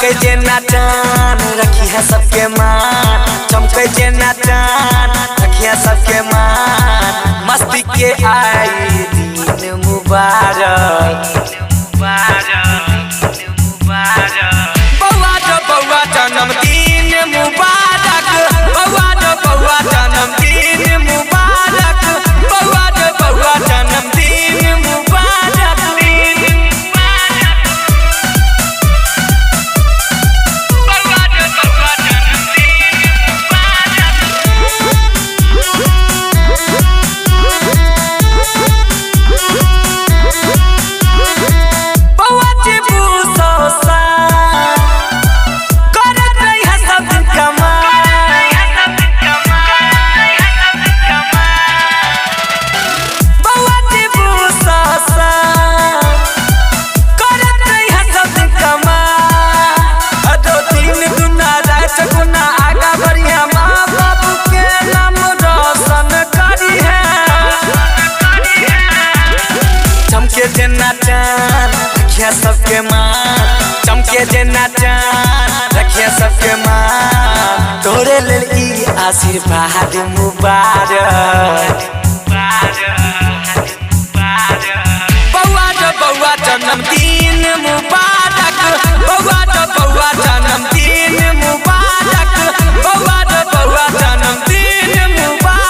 चमके जेना चान रखी है सबके मान, चमके जेना चान रखी है सबके मान। मस्ती के आई दिन मुबारक, बउआ जन्मदिन मुबारक, बउआ जन्मदिन मुबारक, बउआ जन्मदिन मुबारक। जेना चान रखिया सबके मान, चमके जेना चान रखिया सबके मान। तोरे लेल ई आशीर्वाद मुबारक, बउआ जन्मदिन मुबारक, बउआ जन्मदिन मुबारक, बउआ जन्मदिन मुबारक।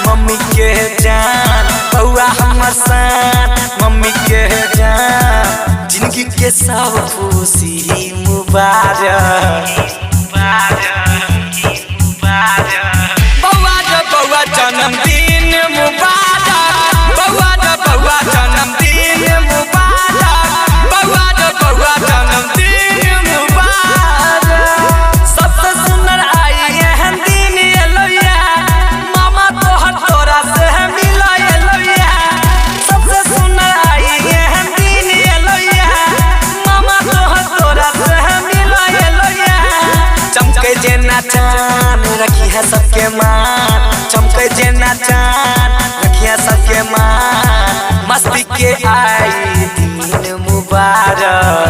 मम्मी के जान, बउआ हमर सान, मम्मी के जान। जिंदगी के सब खुशी मुबारक, बउआ जन्मदिन मुबारक, बउआ जन्मदिन मुबारक, बउआ जन्मदिन मुबारक। सबसे सुंदर आई एहन दिन एलोया, मामा तोहर तोरा से मिलो एलोया। सबसे सुंदर आई एहन दिन एलोया, मामा तोहर तोरा से मिलो एलोया। चमके जेना चान रखी है सबके मान, चमके जेना चान रखी है सबके मान। मस्ती के आई दिन मुबारक।